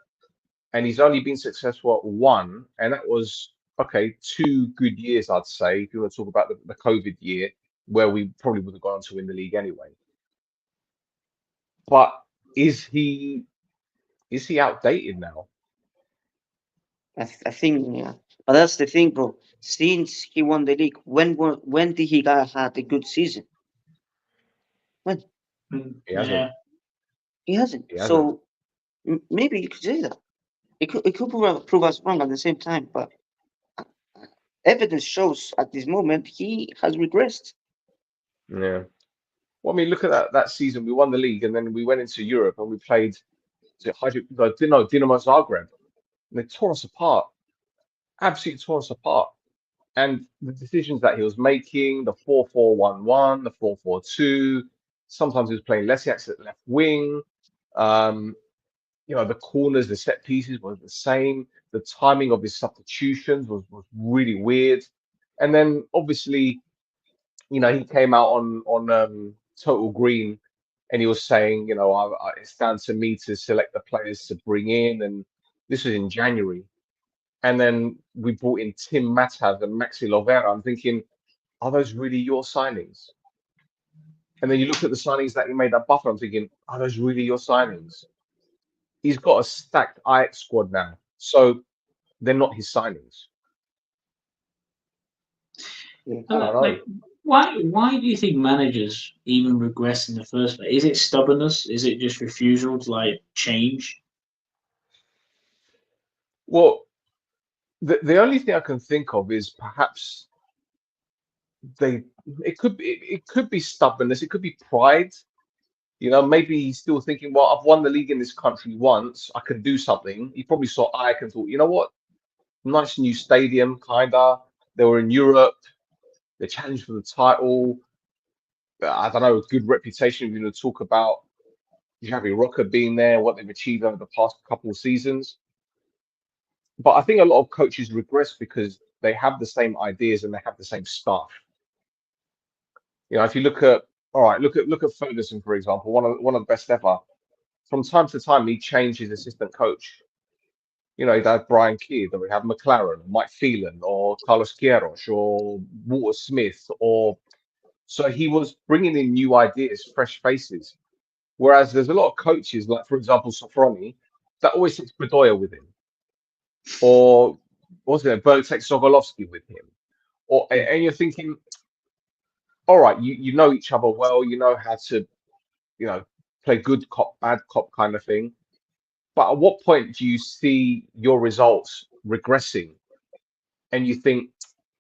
and he's only been successful at 1, and that was okay, 2 good years, I'd say, if you want to talk about the COVID year, where we probably would have gone on to win the league anyway. But is he outdated now? I think, yeah. But that's the thing, bro. Since he won the league, when did he had a good season? When? He hasn't. Yeah. He hasn't. He hasn't. So maybe you could say that. It could prove us wrong at the same time, but evidence shows at this moment he has regressed. Yeah. Well, I mean, look at that season. We won the league, and then we went into Europe and we played. Was it Dinamo Zagreb? And they tore us apart. Absolutely tore us apart. And the decisions that he was making, the 4-4-1-1, the 4-4-2. Sometimes he was playing Lesiak at left wing. The corners, the set pieces were the same. The timing of his substitutions was really weird. And then obviously, he came out on Total Green, and he was saying, it's down to me to select the players to bring in, and this was in January. And then we brought in Tim Matav and Maxi Lovera. I'm thinking, are those really your signings? And then you look at the signings that he made at Buffalo. I'm thinking, are those really your signings? He's got a stacked Ajax squad now, so they're not his signings. Yeah. I don't know. Like, why do you think managers even regress in the first place? Is it stubbornness? Is it just refusal to change? Well, the only thing I can think of is perhaps it could be stubbornness, it could be pride. Maybe he's still thinking, well, I've won the league in this country once, I can do something. He probably saw Ajax and thought, you know what? Nice new stadium, kinda. They were in Europe, they challenged for the title. I don't know, good reputation. We're going to talk about Javi Roca being there, what they've achieved over the past couple of seasons. But I think a lot of coaches regress because they have the same ideas and they have the same stuff. If you look at Ferguson, for example, one of the best ever. From time to time, he changed his assistant coach. He'd have Brian Kidd, or he'd have McLaren, Mike Phelan, or Carlos Queiroz, or Walter Smith, so he was bringing in new ideas, fresh faces. Whereas there's a lot of coaches, like for example Sofroni, that always takes Bedoya with him, or what's it, Bert takes Sokolovsky with him, and you're thinking, all right, you know each other well, you know how to, play good cop, bad cop kind of thing. But at what point do you see your results regressing, and you think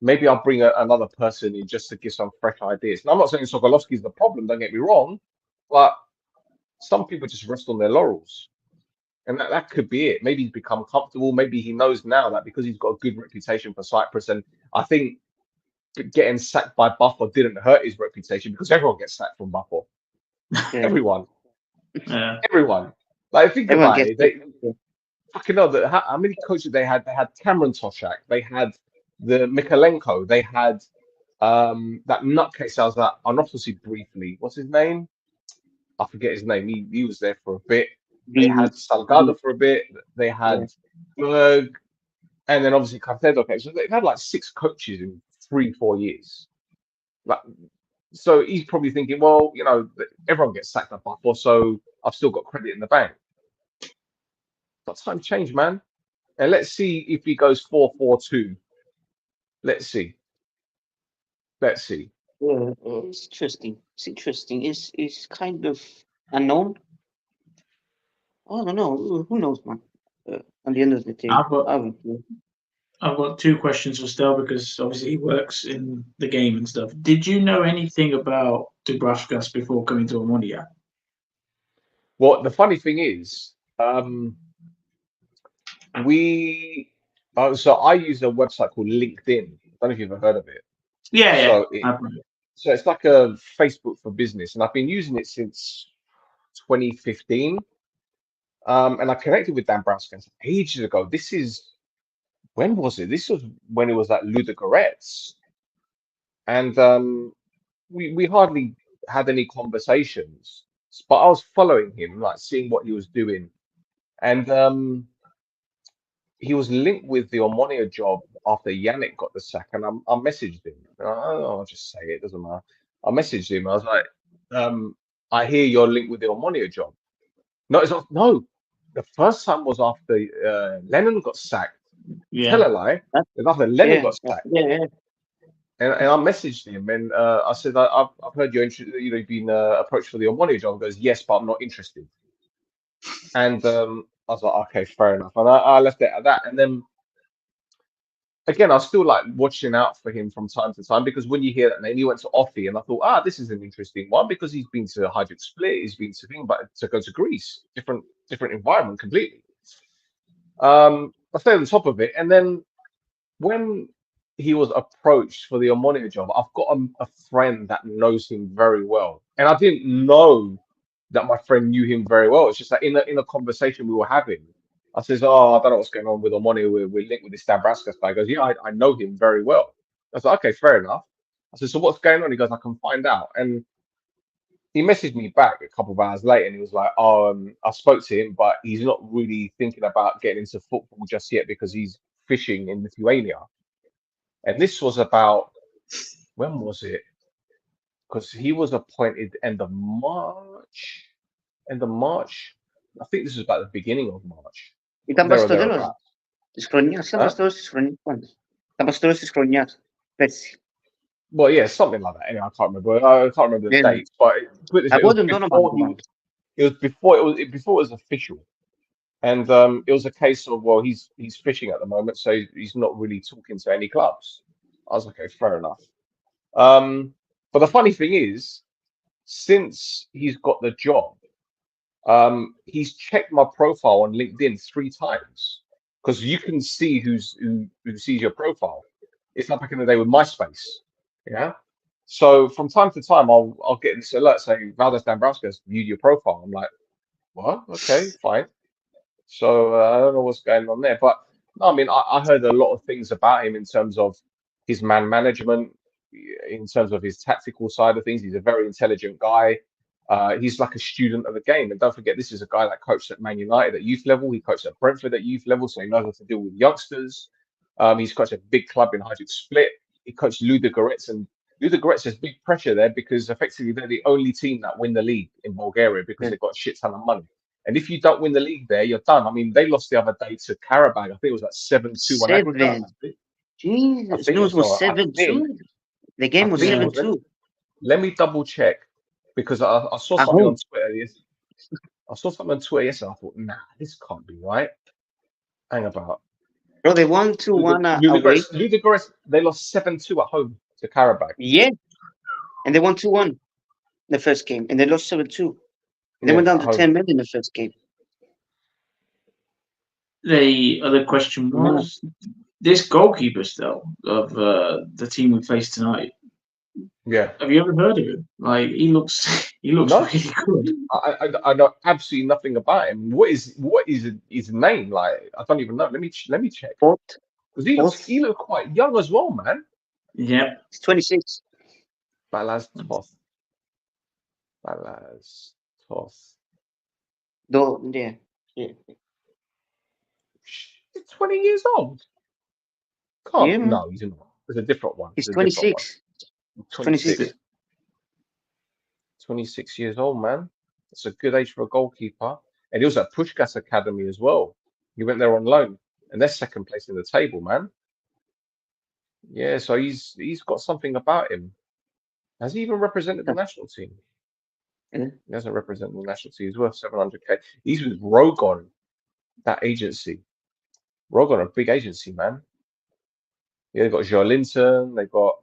maybe I'll bring another person in just to give some fresh ideas? And I'm not saying Sokolovsky is the problem. Don't get me wrong, but some people just rest on their laurels. And that could be it. Maybe he's become comfortable. Maybe he knows now that because he's got a good reputation for Cyprus. And I think getting sacked by Buffalo didn't hurt his reputation because everyone gets sacked from Buffalo. Yeah. Everyone. Yeah. Everyone. Like, think Everyone about it. gets Fucking know that how many coaches they had? They had Cameron Toshak. They had the Mikalenko. They had that nutcase I was at Anophtosy briefly. What's his name? I forget his name. He was there for a bit. They had Salgado for a bit. They had Berg, and then obviously Cartedo came. So they've had like 6 coaches in 3-4 years. So he's probably thinking, well, everyone gets sacked at Buffalo, so I've still got credit in the bank. But time change, man. And let's see if he goes 4-4-2. Let's see. Yeah, it's interesting. It's interesting. It's kind of unknown. I don't know. Who knows, man? At the end of the day, I've got 2 questions for Stel because obviously he works in the game and stuff. Did you know anything about Dubravkas before coming to Omonoia? Well, the funny thing is, so I use a website called LinkedIn. I don't know if you've ever heard of it. Yeah. So it's like a Facebook for business, and I've been using it since 2015. And I connected with Dan Braskin ages ago. When was it? This was when it was at Ludogorets. And we hardly had any conversations, but I was following him, like seeing what he was doing. And he was linked with the Omonoia job after Yannick got the sack, and I messaged him. I'll just say it, doesn't matter. I messaged him. I was like, I hear you're linked with the Omonoia job. No, it's not. No, the first time was after Lennon got sacked. Yeah. Tell a lie. It's after Lennon got sacked. Yeah. And I messaged him, and I said, I've heard you're you've been approached for the Omonoia job. He goes, yes, but I'm not interested. And I was like, okay, fair enough. And I left it at that. And then again, I was still like watching out for him from time to time, because when you hear that name, he went to Offie, and I thought, this is an interesting one, because he's been to Hydric Split, he's been to thing, but to go to Greece, different environment completely. I stayed on the top of it, and then when he was approached for the Omonoia job, I've got a friend that knows him very well, and I didn't know that my friend knew him very well. It's just that in a conversation we were having, I says, I don't know what's going on with Omonoia. We're linked with this Dabraskas guy. He goes, yeah, I know him very well. I was like, okay, fair enough. I said, so what's going on? He goes, I can find out. And he messaged me back a couple of hours later, and he was like, I spoke to him, but he's not really thinking about getting into football just yet, because he's fishing in Lithuania. And this was about, when was it? Because he was appointed end of March. I think this was about the beginning of March. Ήταν There or πας στο τέλος thereabouts. της χρονιάς. Ήταν πας στο τέλος της χρονιάς. Ήταν πας στο τέλος της χρονιάς. Πέρσι. Well, yeah, something like that. Anyway, I can't remember the Yeah. dates, but it I was wasn't done before about it was before it was official, and it was a case of, well, he's fishing at the moment, so he's not really talking to any clubs. I was like, okay, fair enough. But the funny thing is, since he's got the job, he's checked my profile on LinkedIn 3 times, because you can see who sees your profile. It's like back in the day with MySpace, yeah. So from time to time, I'll get this alert saying Valdez Dambrauskas viewed your profile. I'm like, what? Okay, fine. So I don't know what's going on there, but no, I mean, I heard a lot of things about him in terms of his man management, in terms of his tactical side of things. He's a very intelligent guy. He's like a student of the game. And don't forget, this is a guy that coached at Man United at youth level. He coached at Brentford at youth level, so he knows how to deal with youngsters. He's coached a big club in Hydric Split. He coached Ludogorets, and Ludogorets has big pressure there, because effectively they're the only team that win the league in Bulgaria, because they've got a shit ton of money. And if you don't win the league there, you're done. I mean, they lost the other day to Karabag. I think it was like 7-2 on aggregate. Jesus, no, it was 7-2. The game was 7-2. Let me double check, because I saw something on Twitter. I saw something on Twitter yesterday. I thought, nah, this can't be right. Hang about. Bro, they won 2-1 away. Ludogorets, they lost 7-2 at home to Karabag. Yeah. And they won 2-1 the first game, and they lost 7-2. They went down to 10 men in the first game. The other question was, this goalkeeper still of the team we faced tonight. Yeah. Have you ever heard of him? Like, he looks really good. I know absolutely nothing about him. What is his name? Like, I don't even know. Let me check. Because he looks quite young as well, man. Yeah. He's 26. Balaz Toth. Yeah. He's 20 years old. No, he's not. There's a different one. He's 26. 26 years old, man. That's a good age for a goalkeeper. And he was at Pushkas Academy as well. He went there on loan, and they're second place in the table, man. Yeah, so he's got something about him. Has he even represented the national team? Yeah. He doesn't represent the national team. He's worth 700k. He's with Rogon, that agency. Rogon, a big agency, man. Yeah, they've got Joe Linton. They've got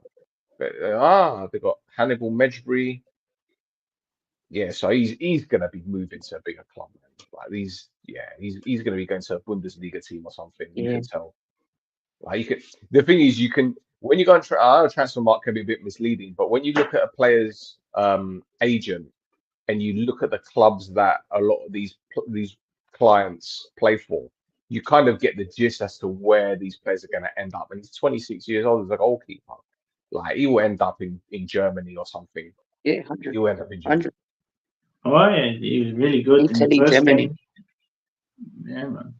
Hannibal Medjbury. Yeah, so he's gonna be moving to a bigger club, man. Like he's gonna be going to a Bundesliga team or something. You can tell. Like the thing is, when you go on transfer market can be a bit misleading, but when you look at a player's agent and you look at the clubs that a lot of these clients play for, you kind of get the gist as to where these players are going to end up. And he's 26 years old as a goalkeeper. Like he will end up in Germany or something. Yeah, 100. He will end up in Germany. Oh yeah, he was really good in the first game. Yeah, man.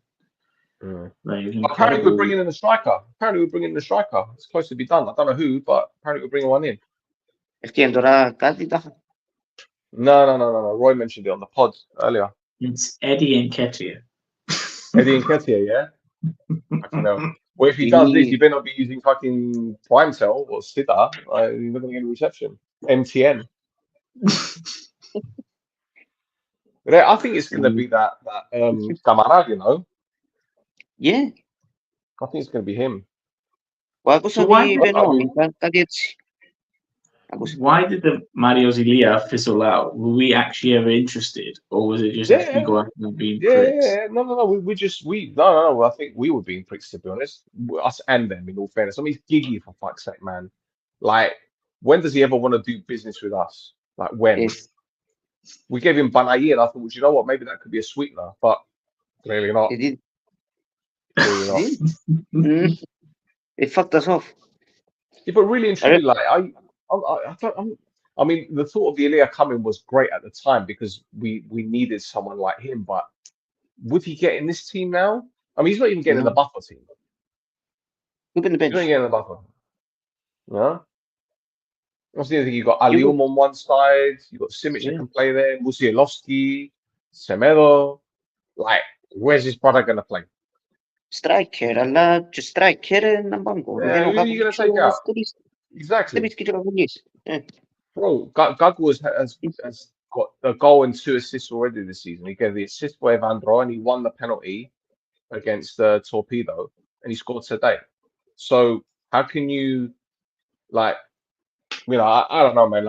Like, it's Apparently, we're incredible. bringing in a striker. It's close to be done. I don't know who, but apparently, we're bringing one in. Ευκαιρία τώρα κάτι τα. No. Roy mentioned it on the pod earlier. It's Eddie Nketiah. Eddie Nketiah, yeah? Fucking hell. Well, if he does this, you better not be using fucking Primecell or Sita. You're not going to get a reception. MTN. I think it's going to be that Camara, you know? Yeah. I think it's going to be him. Άκουσα why ότι είπε νόμι, κάτι έτσι. Why did the Mario Zilia fizzle out? Were we actually ever interested, or was it just actually going and being pricks? Yeah. No. No. I think we were being pricks, to be honest. Us and them, in all fairness. I mean, he's Giggy, for fuck's sake, man. Like, when does he ever want to do business with us? Like, when? Yes. We gave him Banai, and I thought, well, you know what? Maybe that could be a sweetener, but clearly not. They did. Clearly not. They fucked us off. Yeah, but really and truly, like, I mean, the thought of the Ilya coming was great at the time because we needed someone like him. But would he get in this team now? I mean, he's not even getting in the buffer team. Who's in the bench? He's not getting in the buffer. No. Obviously, I think you've got Alium on one side. You've got Simic that can play there. Musielowski, Semedo. Like, where's his brother going to play? Striker, αλλά και striker να πάμε. Yeah, who are you going to take out? Exactly. Bro, Gagu has got a goal and 2 assists already this season. He gave the assist for Evandro and he won the penalty against Torpedo and he scored today. So how can you, like, you know, I don't know, man.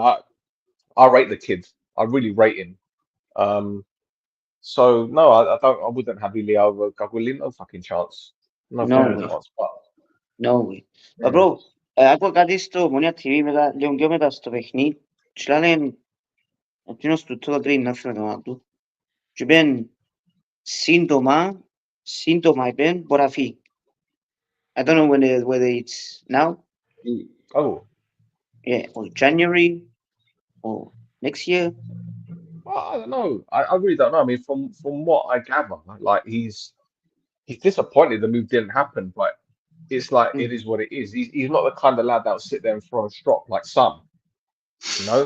I rate the kid. I really rate him. So no, I wouldn't have Ilya over Gagu. No fucking chance. No fucking chance. No way. But bro, άκουγα κάτι στο Ομονοια TV λίγο πιο μετά στο παιχνίδι και λένε εκείνος του Total Green να φύγει το όνομα του και είπαν σύντομα είπαν μπορεί να φύγει. I don't know whether it's now. Oh. Yeah, or January or next year. Well, I don't know. I really don't know. I mean, from what I gather, like he's disappointed the move didn't happen, but it's like it is what it is. He's not the kind of lad that'll sit there and throw a strop like some. You know,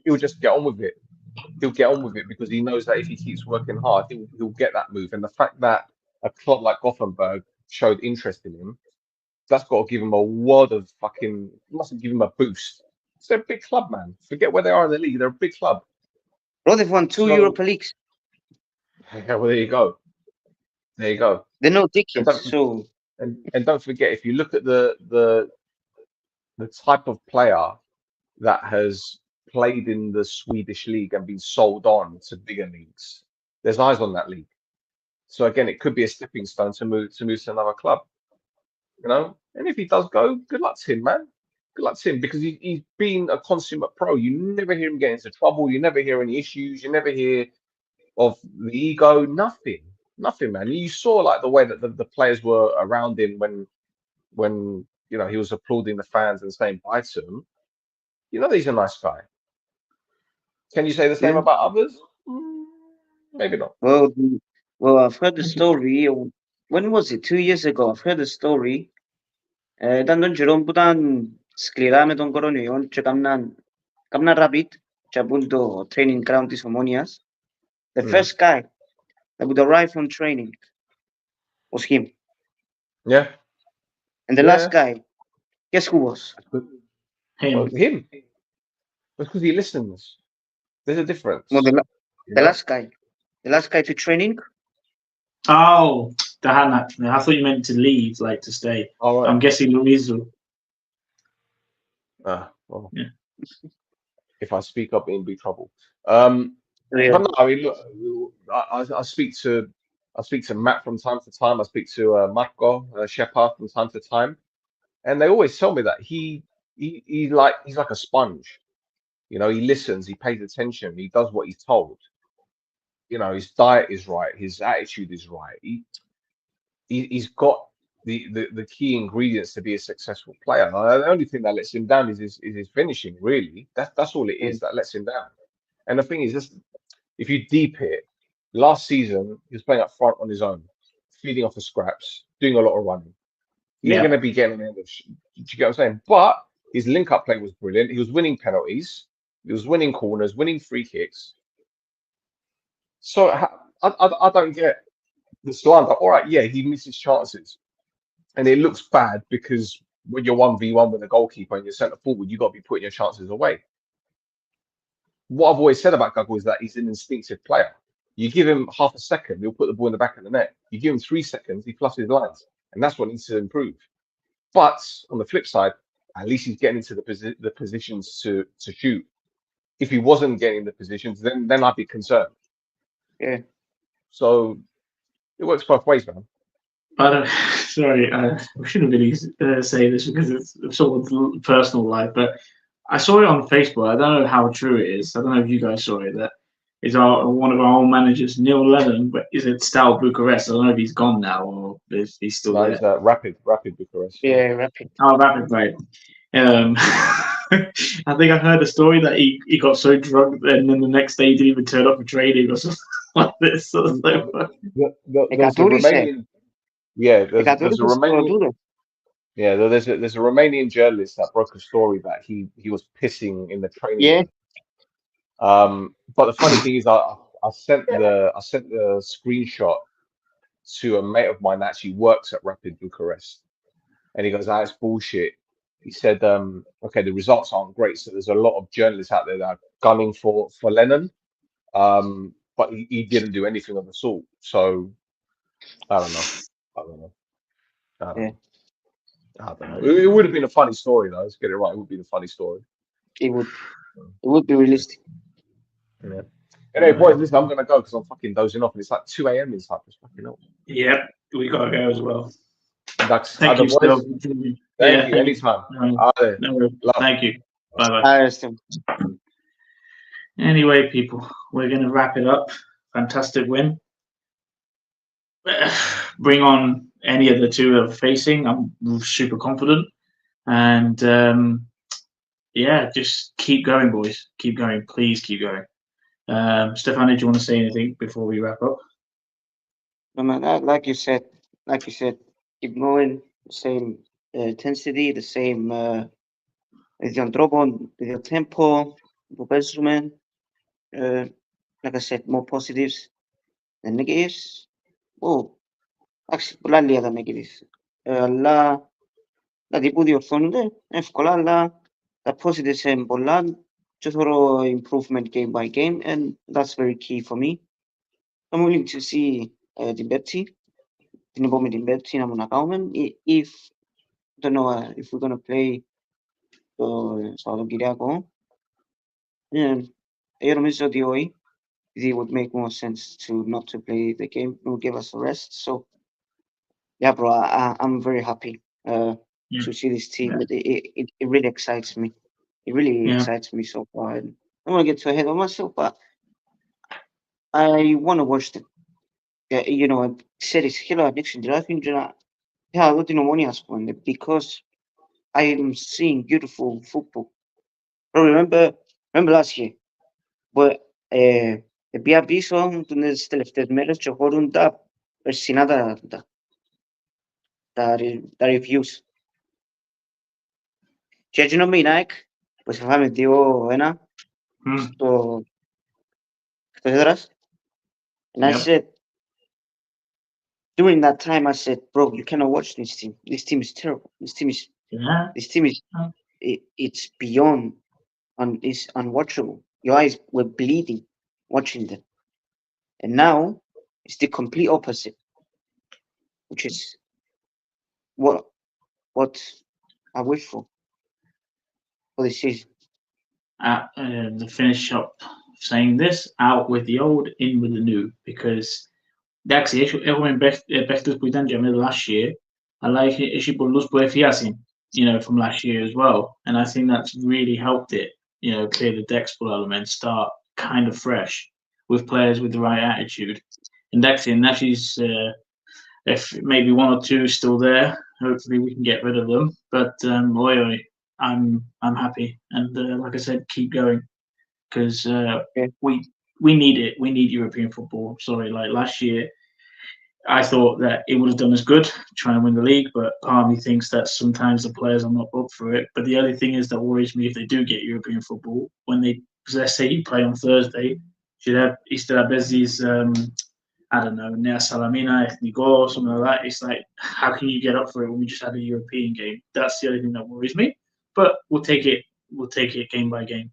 he'll just get on with it. He'll get on with it because he knows that if he keeps working hard, he'll get that move. And the fact that a club like Gothenburg showed interest in him, that's got to give him a world of fucking. Must give him a boost. It's a big club, man. Forget where they are in the league. They're a big club. Bro, they've won 2 Europa Leagues. Yeah, well, there you go. They're no tickets, so. And don't forget, if you look at the type of player that has played in the Swedish league and been sold on to bigger leagues, there's eyes on that league. So again, it could be a stepping stone to move to another club. You know, and if he does go, good luck to him, man. Good luck to him because he's been a consummate pro. You never hear him get into trouble. You never hear any issues. You never hear of the ego. Nothing, man. You saw like the way that the players were around him when you know he was applauding the fans and saying bye to them. You know he's a nice guy. Can you say the same about others? Maybe not. Well, I've heard the story. When was it? 2 years ago. I've heard the story. Ήταν τον καιρό που ήταν σκληρά με τον κορονοϊό και κάμναν rapid και από το training ground της Ομόνοιας. The first guy that would arrive from training was him. Yeah. And the last guy, guess who was? Him. Because he listens. There's a difference. No, the last guy to training. Oh, actually. I thought you meant to leave, like to stay. All right. I'm guessing Luizu. Well, yeah. If I speak up, it'll be trouble. But no, I mean, look, I speak to Matt from time to time. I speak to Marco Shepard from time to time, and they always tell me that he's like a sponge. You know, he listens, he pays attention, he does what he's told. You know, his diet is right, his attitude is right. He's got the key ingredients to be a successful player. The only thing that lets him down is his finishing. Really, that's all it is that lets him down. And the thing is, just if you deep it, last season he was playing up front on his own, feeding off the scraps, doing a lot of running. He ain't Yeah. going to be getting the end of. Do you get what I'm saying? But his link-up play was brilliant. He was winning penalties. He was winning corners, winning free kicks. So I don't get the slander. All right, yeah, he misses chances, and it looks bad because when you're 1v1 with a goalkeeper and you're centre forward, you got to be putting your chances away. What I've always said about Guggles is that he's an instinctive player. You give him half a second, he'll put the ball in the back of the net. You give him 3 seconds, he fluffs his lines, and that's what needs to improve. But on the flip side, at least he's getting into the positions to shoot. If he wasn't getting the positions, then I'd be concerned. Yeah. So it works both ways, man. But sorry, I shouldn't really say this because it's someone's personal life, but I saw it on Facebook. I don't know how true it is. I don't know if you guys saw it. That is one of our old managers, Neil Lennon, but is it Steaua Bucharest? I don't know if he's gone now or if he's still No, there. he's Rapid Bucharest. Yeah, Rapid. Oh, Rapid, right. I think I heard a story that he got so drunk and then the next day he didn't even turn up for training or something like this. So it's like, There's a Romanian. Yeah, there's a Romanian. Yeah, there's a Romanian journalist that broke a story that he was pissing in the training. Yeah. Room. But the funny thing is, I sent the screenshot to a mate of mine that actually works at Rapid Bucharest, and he goes, "Ah, it's bullshit." He said, "Okay, the results aren't great, so there's a lot of journalists out there that are gunning for Lennon, but he didn't do anything of the sort." So I don't know. I don't know. It would have been a funny story, though. Let's get it right. It would be a funny story. It would be realistic. Yeah. Anyway, boys, listen, I'm gonna go because I'm fucking dozing off, and it's like 2 a.m. in Cyprus. Fucking hell. Yep, we gotta go as well. Thank you, Phil. Thank you. Anytime. Thank you. Bye bye. Anyway, people, we're gonna wrap it up. Fantastic win. Bring on any of the two are facing. I'm super confident, and yeah, just keep going, boys. Keep going. Please keep going. Stefano, do you want to say anything before we wrap up? No, man, like you said, keep going. Same intensity, the same with your tempo, like I said, more positives than negatives. Oh, actually, πολλά λίγα τα negatives. Αλλά δηλαδή που διορθώνονται εύκολα, αλλά τα positives είναι πολλά και θέλω improvement game by game, and that's very key for me. I'm willing to see την Πέμπτη, την επόμενη Πέμπτη να μου να κάνουμε. If, don't know if we're going to play το Σαββατοκυριακό. Εγώ νομίζω ότι όχι. It would make more sense to not to play the game. It would give us a rest. So, yeah, bro, I'm very happy to see this team. Yeah. It really excites me. It really excites me so far. And I want to get too ahead of myself, but I want to watch them. Yeah, you know, series hilo addiction drafting yeah, Omonoia because I am seeing beautiful football. Bro, remember last year, but πια πίσω τις τελευταίες μέρες και χωρούν τα περσινά τα reviews. Και έτσι με η Nike, που σε φάμε 2-1 στο έδρας, and I said, during that time, I said, bro, you cannot watch this team. This team is terrible. This team is, it's beyond, it's unwatchable. Your eyes were bleeding watching them. And now, it's the complete opposite, which is what I wish for this season. The finish up saying this, out with the old, in with the new, because εντάξει, έχουμε παίχτες που ήταν για μένα last year, αλλά έχει πολλούς που έφτιασαν, you know, from last year as well, and I think that's really helped it, you know, clear the decks full element, start kind of fresh with players with the right attitude. Εντάξει, and Nashi's, if maybe one or two still there, hopefully we can get rid of them, but I'm happy, and like I said, keep going, because we need it. We need European football. Sorry, like last year, I thought that it would have done us good trying to win the league, but part of me thinks that sometimes the players are not up for it. But the other thing is that worries me if they do get European football, when they, let's say you play on Thursday, should have instead of these, I don't know, Nea Salamina, Ethnigo, or something like that. It's like, how can you get up for it when we just had a European game? That's the other thing that worries me. But we'll take it. We'll take it game by game.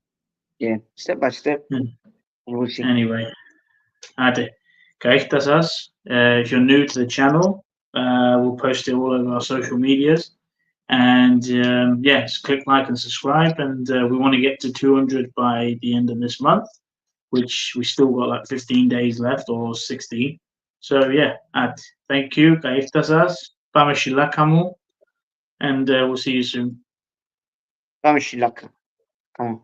Yeah, step by step. We'll see. Anyway, Ade. Okay, that's us. If you're new to the channel, we'll post it all over our social medias. And yeah, just click like and subscribe. And we want to get to 200 by the end of this month, which we still got like 15 days left or 16. So yeah, thank you. Kaiftas us. Pamashilakamu. And we'll see you soon. Vamos, Chilaka. Come on.